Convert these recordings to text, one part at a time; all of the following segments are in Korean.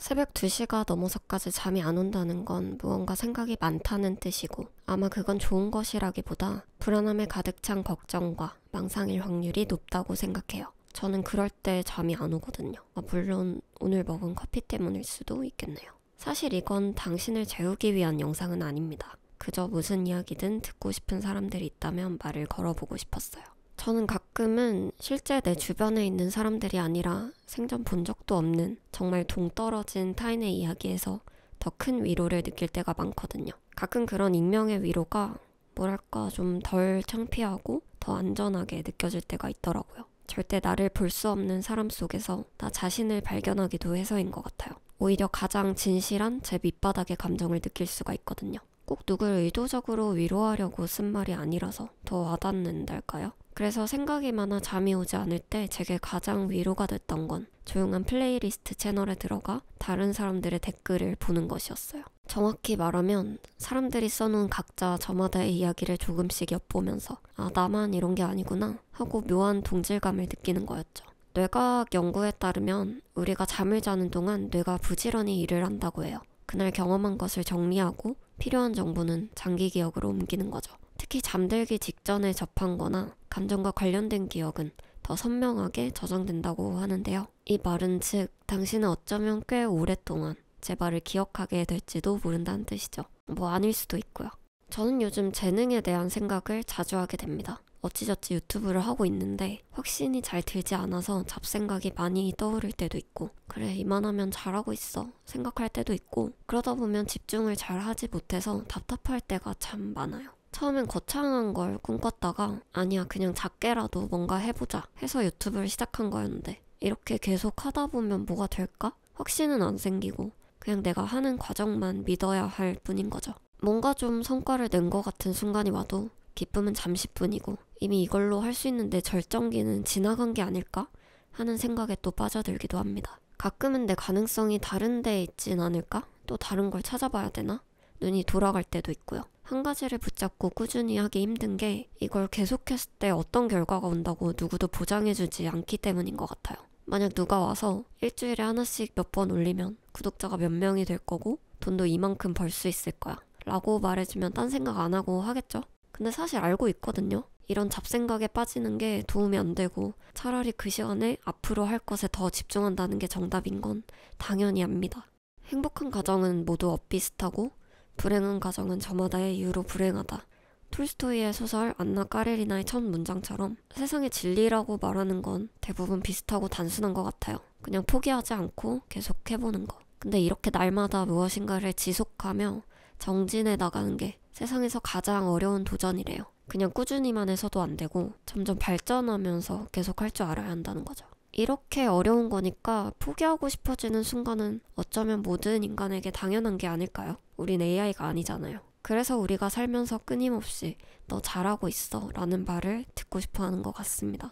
새벽 2시가 넘어서까지 잠이 안 온다는 건 무언가 생각이 많다는 뜻이고, 아마 그건 좋은 것이라기보다 불안함에 가득 찬 걱정과 망상일 확률이 높다고 생각해요. 저는 그럴 때 잠이 안 오거든요. 물론 오늘 먹은 커피 때문일 수도 있겠네요. 사실 이건 당신을 재우기 위한 영상은 아닙니다. 그저 무슨 이야기든 듣고 싶은 사람들이 있다면 말을 걸어보고 싶었어요. 저는 가끔은 실제 내 주변에 있는 사람들이 아니라 생전 본 적도 없는 정말 동떨어진 타인의 이야기에서 더 큰 위로를 느낄 때가 많거든요. 가끔 그런 익명의 위로가 뭐랄까 좀 덜 창피하고 더 안전하게 느껴질 때가 있더라고요. 절대 나를 볼 수 없는 사람 속에서 나 자신을 발견하기도 해서인 것 같아요. 오히려 가장 진실한 제 밑바닥의 감정을 느낄 수가 있거든요. 꼭 누굴 의도적으로 위로하려고 쓴 말이 아니라서 더 와닿는달까요? 그래서 생각이 많아 잠이 오지 않을 때 제게 가장 위로가 됐던 건 조용한 플레이리스트 채널에 들어가 다른 사람들의 댓글을 보는 것이었어요. 정확히 말하면 사람들이 써놓은 각자 저마다의 이야기를 조금씩 엿보면서 나만 이런 게 아니구나 하고 묘한 동질감을 느끼는 거였죠. 뇌과학 연구에 따르면 우리가 잠을 자는 동안 뇌가 부지런히 일을 한다고 해요. 그날 경험한 것을 정리하고 필요한 정보는 장기 기억으로 옮기는 거죠. 특히 잠들기 직전에 접한 거나 감정과 관련된 기억은 더 선명하게 저장된다고 하는데요. 이 말은 즉 당신은 어쩌면 꽤 오랫동안 제 말을 기억하게 될지도 모른다는 뜻이죠. 아닐 수도 있고요. 저는 요즘 재능에 대한 생각을 자주 하게 됩니다. 어찌저찌 유튜브를 하고 있는데 확신이 잘 들지 않아서 잡생각이 많이 떠오를 때도 있고, 그래 이만하면 잘하고 있어 생각할 때도 있고, 그러다 보면 집중을 잘 하지 못해서 답답할 때가 참 많아요. 처음엔 거창한 걸 꿈꿨다가 아니야 그냥 작게라도 뭔가 해보자 해서 유튜브를 시작한 거였는데, 이렇게 계속 하다 보면 뭐가 될까? 확신은 안 생기고 그냥 내가 하는 과정만 믿어야 할 뿐인 거죠. 뭔가 좀 성과를 낸 것 같은 순간이 와도 기쁨은 잠시뿐이고 이미 이걸로 할 수 있는 내 절정기는 지나간 게 아닐까 하는 생각에 또 빠져들기도 합니다. 가끔은 내 가능성이 다른 데에 있진 않을까? 또 다른 걸 찾아봐야 되나? 눈이 돌아갈 때도 있고요. 한 가지를 붙잡고 꾸준히 하기 힘든 게 이걸 계속했을 때 어떤 결과가 온다고 누구도 보장해주지 않기 때문인 것 같아요. 만약 누가 와서 일주일에 하나씩 몇 번 올리면 구독자가 몇 명이 될 거고 돈도 이만큼 벌 수 있을 거야 라고 말해주면 딴 생각 안 하고 하겠죠? 근데 사실 알고 있거든요. 이런 잡생각에 빠지는 게 도움이 안 되고 차라리 그 시간에 앞으로 할 것에 더 집중한다는 게 정답인 건 당연히 압니다. 행복한 가정은 모두 엇비슷하고 불행한 가정은 저마다의 이유로 불행하다. 톨스토이의 소설 안나 까레리나의 첫 문장처럼 세상의 진리라고 말하는 건 대부분 비슷하고 단순한 것 같아요. 그냥 포기하지 않고 계속 해보는 거. 근데 이렇게 날마다 무엇인가를 지속하며 정진해 나가는 게 세상에서 가장 어려운 도전이래요. 그냥 꾸준히만 해서도 안 되고 점점 발전하면서 계속 할 줄 알아야 한다는 거죠. 이렇게 어려운 거니까 포기하고 싶어지는 순간은 어쩌면 모든 인간에게 당연한 게 아닐까요? 우린 AI가 아니잖아요. 그래서 우리가 살면서 끊임없이 너 잘하고 있어 라는 말을 듣고 싶어 하는 것 같습니다.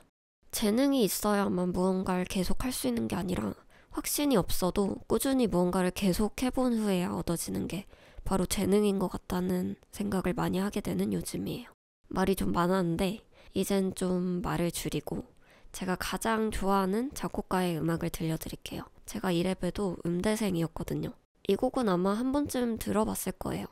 재능이 있어야만 무언가를 계속 할 수 있는 게 아니라 확신이 없어도 꾸준히 무언가를 계속 해본 후에야 얻어지는 게 바로 재능인 것 같다는 생각을 많이 하게 되는 요즘이에요. 말이 좀 많았는데 이젠 좀 말을 줄이고 제가 가장 좋아하는 작곡가의 음악을 들려드릴게요. 제가 이래봬도 음대생이었거든요. 이 곡은 아마 한 번쯤 들어봤을 거예요.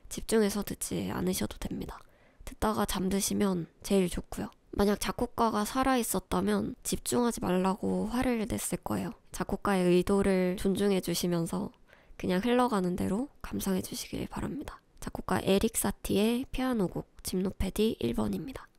집중해서 듣지 않으셔도 됩니다. 듣다가 잠드시면 제일 좋고요. 만약 작곡가가 살아있었다면 집중하지 말라고 화를 냈을 거예요. 작곡가의 의도를 존중해 주시면서 그냥 흘러가는 대로 감상해 주시길 바랍니다. 작곡가 에릭 사티의 피아노곡 짐노패디 1번입니다.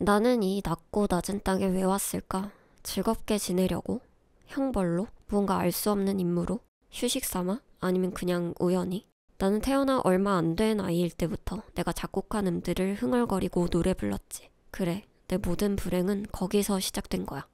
나는 이 낮고 낮은 땅에 왜 왔을까? 즐겁게 지내려고? 형벌로? 무언가 알 수 없는 임무로? 휴식 삼아? 아니면 그냥 우연히? 나는 태어나 얼마 안 된 아이일 때부터 내가 작곡한 음들을 흥얼거리고 노래 불렀지. 그래, 내 모든 불행은 거기서 시작된 거야.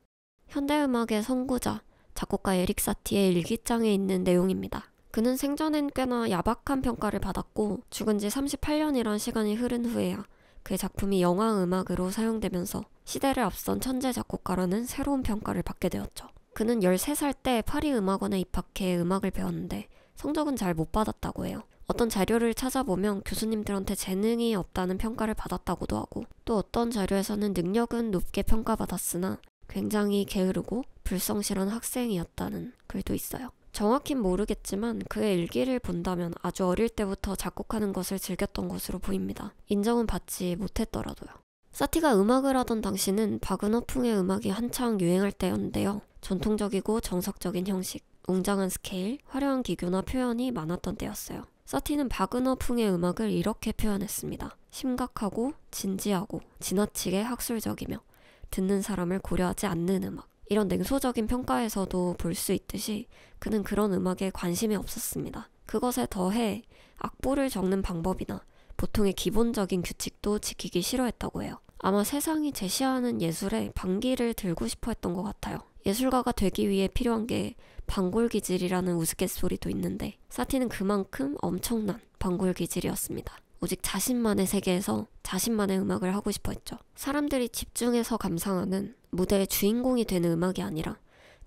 현대음악의 선구자, 작곡가 에릭 사티의 일기장에 있는 내용입니다. 그는 생전엔 꽤나 야박한 평가를 받았고 죽은 지 38년이란 시간이 흐른 후에야 그의 작품이 영화 음악으로 사용되면서 시대를 앞선 천재 작곡가라는 새로운 평가를 받게 되었죠. 그는 13살 때 파리 음악원에 입학해 음악을 배웠는데 성적은 잘 못 받았다고 해요. 어떤 자료를 찾아보면 교수님들한테 재능이 없다는 평가를 받았다고도 하고, 또 어떤 자료에서는 능력은 높게 평가받았으나 굉장히 게으르고 불성실한 학생이었다는 글도 있어요. 정확히는 모르겠지만 그의 일기를 본다면 아주 어릴 때부터 작곡하는 것을 즐겼던 것으로 보입니다. 인정은 받지 못했더라도요. 사티가 음악을 하던 당시는 바그너풍의 음악이 한창 유행할 때였는데요. 전통적이고 정석적인 형식, 웅장한 스케일, 화려한 기교나 표현이 많았던 때였어요. 사티는 바그너풍의 음악을 이렇게 표현했습니다. 심각하고 진지하고 지나치게 학술적이며 듣는 사람을 고려하지 않는 음악. 이런 냉소적인 평가에서도 볼 수 있듯이 그는 그런 음악에 관심이 없었습니다. 그것에 더해 악보를 적는 방법이나 보통의 기본적인 규칙도 지키기 싫어했다고 해요. 아마 세상이 제시하는 예술에 반기를 들고 싶어 했던 것 같아요. 예술가가 되기 위해 필요한 게 방골기질이라는 우스갯소리도 있는데 사티는 그만큼 엄청난 방골기질이었습니다. 오직 자신만의 세계에서 자신만의 음악을 하고 싶어 했죠. 사람들이 집중해서 감상하는 무대의 주인공이 되는 음악이 아니라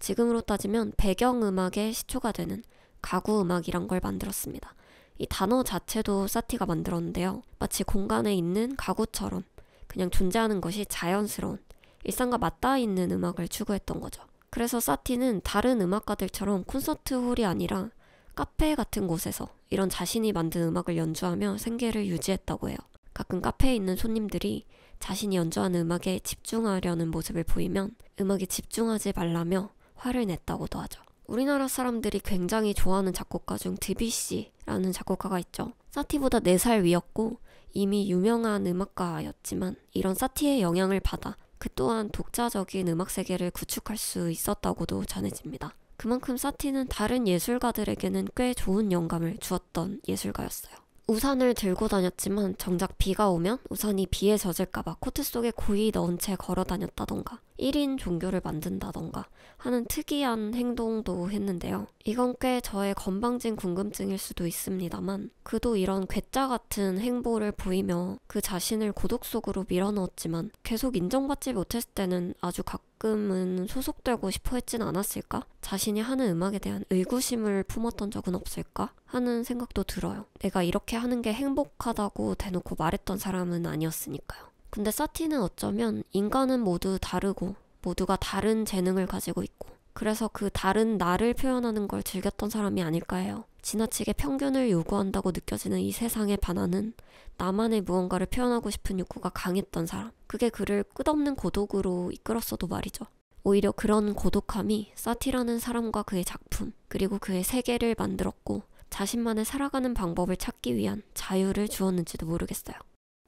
지금으로 따지면 배경음악의 시초가 되는 가구음악이란 걸 만들었습니다. 이 단어 자체도 사티가 만들었는데요. 마치 공간에 있는 가구처럼 그냥 존재하는 것이 자연스러운 일상과 맞닿아 있는 음악을 추구했던 거죠. 그래서 사티는 다른 음악가들처럼 콘서트 홀이 아니라 카페 같은 곳에서 이런 자신이 만든 음악을 연주하며 생계를 유지했다고 해요. 가끔 카페에 있는 손님들이 자신이 연주하는 음악에 집중하려는 모습을 보이면 음악에 집중하지 말라며 화를 냈다고도 하죠. 우리나라 사람들이 굉장히 좋아하는 작곡가 중 드뷔시라는 작곡가가 있죠. 사티보다 4살 위였고 이미 유명한 음악가였지만 이런 사티의 영향을 받아 그 또한 독자적인 음악 세계를 구축할 수 있었다고도 전해집니다. 그만큼 사티는 다른 예술가들에게는 꽤 좋은 영감을 주었던 예술가였어요. 우산을 들고 다녔지만 정작 비가 오면 우산이 비에 젖을까봐 코트 속에 고이 넣은 채 걸어 다녔다던가 1인 종교를 만든다던가 하는 특이한 행동도 했는데요. 이건 꽤 저의 건방진 궁금증일 수도 있습니다만 그도 이런 괴짜 같은 행보를 보이며 그 자신을 고독 속으로 밀어넣었지만 계속 인정받지 못했을 때는 아주 가끔은 소속되고 싶어 했진 않았을까? 자신이 하는 음악에 대한 의구심을 품었던 적은 없을까? 하는 생각도 들어요. 내가 이렇게 하는 게 행복하다고 대놓고 말했던 사람은 아니었으니까요. 근데 사티는 어쩌면 인간은 모두 다르고 모두가 다른 재능을 가지고 있고 그래서 그 다른 나를 표현하는 걸 즐겼던 사람이 아닐까 해요. 지나치게 평균을 요구한다고 느껴지는 이 세상에 반하는 나만의 무언가를 표현하고 싶은 욕구가 강했던 사람. 그게 그를 끝없는 고독으로 이끌었어도 말이죠. 오히려 그런 고독함이 사티라는 사람과 그의 작품 그리고 그의 세계를 만들었고 자신만의 살아가는 방법을 찾기 위한 자유를 주었는지도 모르겠어요.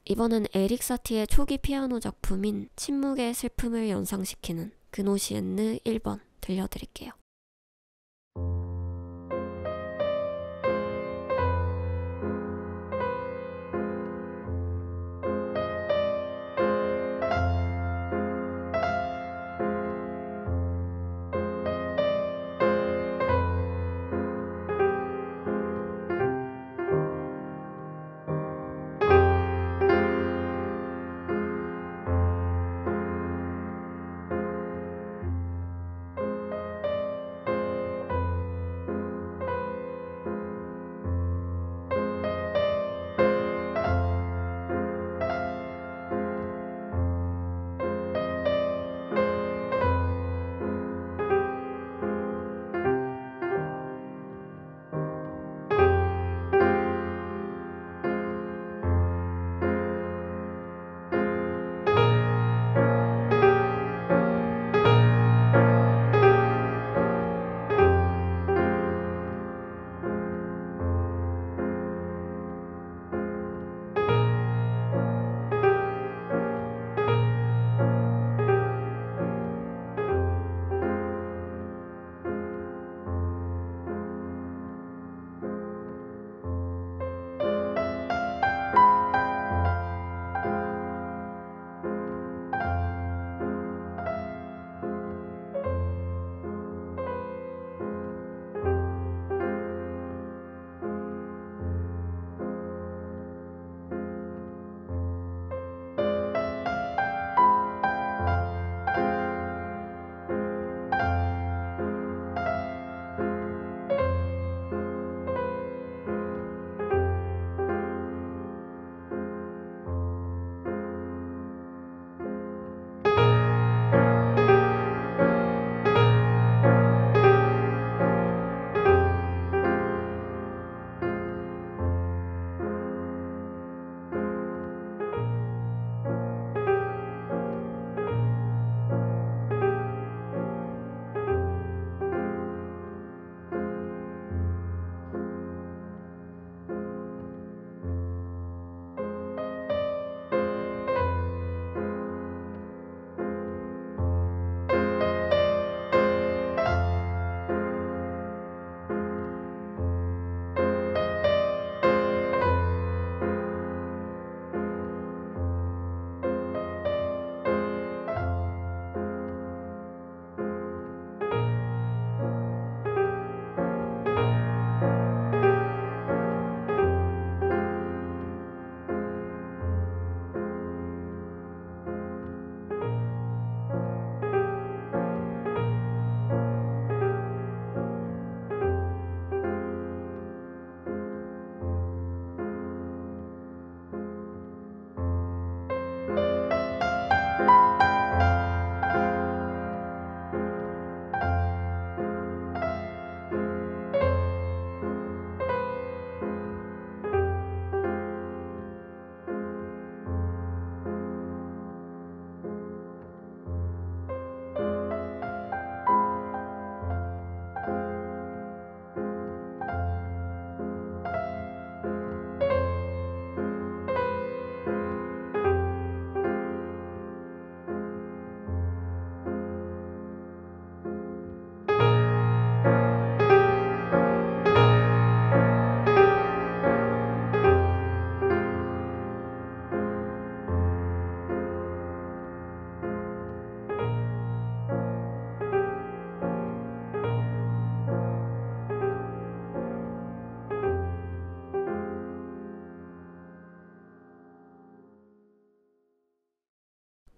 이번엔 에릭 사티의 초기 피아노 작품인 침묵의 슬픔을 연상시키는 그노시엔느 1번 들려드릴게요.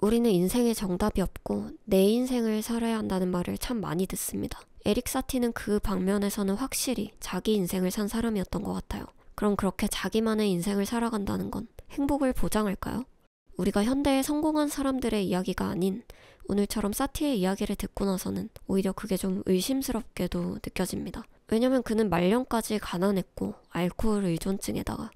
우리는 인생에 정답이 없고 내 인생을 살아야 한다는 말을 참 많이 듣습니다. 에릭 사티는 그 방면에서는 확실히 자기 인생을 산 사람이었던 것 같아요. 그럼 그렇게 자기만의 인생을 살아간다는 건 행복을 보장할까요? 우리가 현대에 성공한 사람들의 이야기가 아닌 오늘처럼 사티의 이야기를 듣고 나서는 오히려 그게 좀 의심스럽게도 느껴집니다. 왜냐면 그는 말년까지 가난했고 알코올 의존증에다가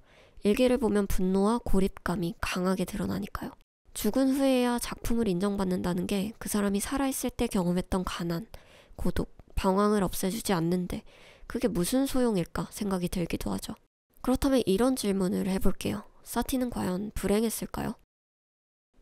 일기를 보면 분노와 고립감이 강하게 드러나니까요. 죽은 후에야 작품을 인정받는다는 게 그 사람이 살아있을 때 경험했던 가난, 고독, 방황을 없애주지 않는데 그게 무슨 소용일까 생각이 들기도 하죠. 그렇다면 이런 질문을 해볼게요. 사티는 과연 불행했을까요?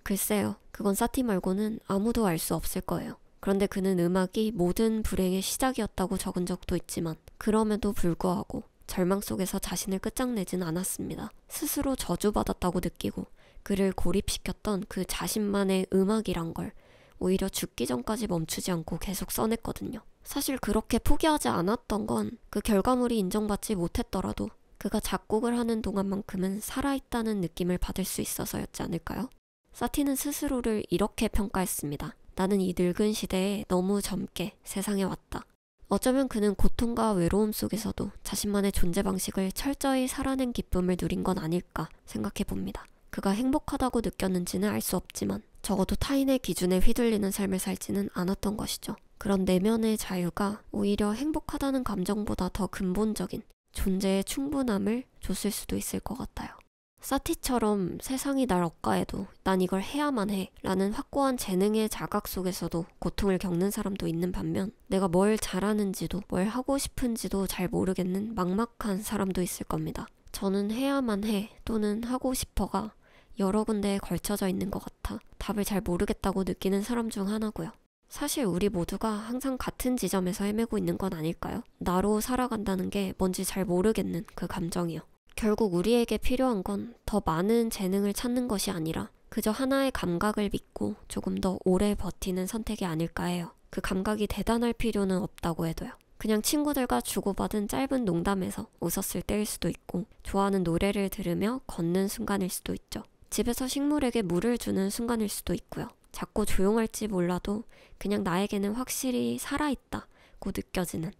글쎄요. 그건 사티 말고는 아무도 알 수 없을 거예요. 그런데 그는 음악이 모든 불행의 시작이었다고 적은 적도 있지만 그럼에도 불구하고 절망 속에서 자신을 끝장내진 않았습니다. 스스로 저주받았다고 느끼고 그를 고립시켰던 그 자신만의 음악이란 걸 오히려 죽기 전까지 멈추지 않고 계속 써냈거든요. 사실 그렇게 포기하지 않았던 건 그 결과물이 인정받지 못했더라도 그가 작곡을 하는 동안만큼은 살아있다는 느낌을 받을 수 있어서였지 않을까요? 사티는 스스로를 이렇게 평가했습니다. 나는 이 늙은 시대에 너무 젊게 세상에 왔다. 어쩌면 그는 고통과 외로움 속에서도 자신만의 존재 방식을 철저히 살아낸 기쁨을 누린 건 아닐까 생각해 봅니다. 그가 행복하다고 느꼈는지는 알 수 없지만 적어도 타인의 기준에 휘둘리는 삶을 살지는 않았던 것이죠. 그런 내면의 자유가 오히려 행복하다는 감정보다 더 근본적인 존재의 충분함을 줬을 수도 있을 것 같아요. 사티처럼 세상이 날 억까해도 난 이걸 해야만 해 라는 확고한 재능의 자각 속에서도 고통을 겪는 사람도 있는 반면 내가 뭘 잘하는지도 뭘 하고 싶은지도 잘 모르겠는 막막한 사람도 있을 겁니다. 저는 해야만 해 또는 하고 싶어가 여러 군데에 걸쳐져 있는 것 같아 답을 잘 모르겠다고 느끼는 사람 중 하나고요. 사실 우리 모두가 항상 같은 지점에서 헤매고 있는 건 아닐까요? 나로 살아간다는 게 뭔지 잘 모르겠는 그 감정이요. 결국 우리에게 필요한 건 더 많은 재능을 찾는 것이 아니라 그저 하나의 감각을 믿고 조금 더 오래 버티는 선택이 아닐까 해요. 그 감각이 대단할 필요는 없다고 해도요. 그냥 친구들과 주고받은 짧은 농담에서 웃었을 때일 수도 있고 좋아하는 노래를 들으며 걷는 순간일 수도 있죠. 집에서 식물에게 물을 주는 순간일 수도 있고요. 작고 조용할지 몰라도 그냥 나에게는 확실히 살아있다고 느껴지는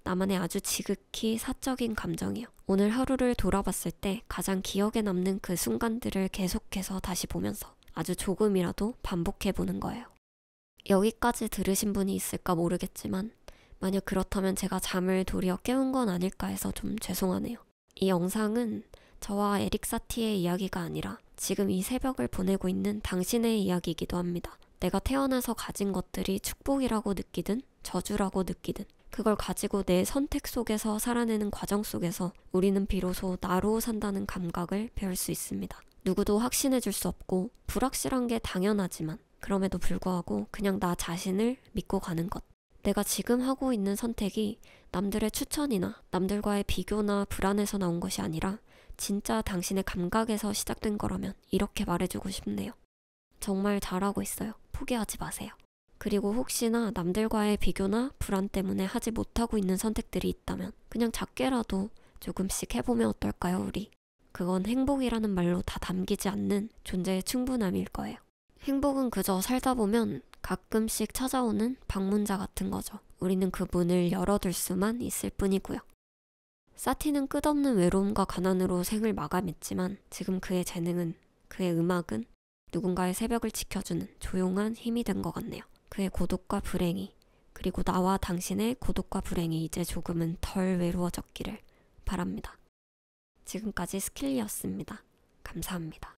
나만의 아주 지극히 사적인 감정이요. 오늘 하루를 돌아봤을 때 가장 기억에 남는 그 순간들을 계속해서 다시 보면서 아주 조금이라도 반복해보는 거예요. 여기까지 들으신 분이 있을까 모르겠지만 만약 그렇다면 제가 잠을 도리어 깨운 건 아닐까 해서 좀 죄송하네요. 이 영상은 저와 에릭 사티의 이야기가 아니라 지금 이 새벽을 보내고 있는 당신의 이야기이기도 합니다. 내가 태어나서 가진 것들이 축복이라고 느끼든 저주라고 느끼든 그걸 가지고 내 선택 속에서 살아내는 과정 속에서 우리는 비로소 나로 산다는 감각을 배울 수 있습니다. 누구도 확신해 줄 수 없고 불확실한 게 당연하지만 그럼에도 불구하고 그냥 나 자신을 믿고 가는 것. 내가 지금 하고 있는 선택이 남들의 추천이나 남들과의 비교나 불안에서 나온 것이 아니라 진짜 당신의 감각에서 시작된 거라면 이렇게 말해주고 싶네요. 정말 잘하고 있어요. 포기하지 마세요. 그리고 혹시나 남들과의 비교나 불안 때문에 하지 못하고 있는 선택들이 있다면 그냥 작게라도 조금씩 해보면 어떨까요, 우리? 그건 행복이라는 말로 다 담기지 않는 존재의 충분함일 거예요. 행복은 그저 살다 보면 가끔씩 찾아오는 방문자 같은 거죠. 우리는 그 문을 열어둘 수만 있을 뿐이고요. 사티는 끝없는 외로움과 가난으로 생을 마감했지만 지금 그의 재능은, 그의 음악은 누군가의 새벽을 지켜주는 조용한 힘이 된 것 같네요. 그의 고독과 불행이, 그리고 나와 당신의 고독과 불행이 이제 조금은 덜 외로워졌기를 바랍니다. 지금까지 스킬리였습니다. 감사합니다.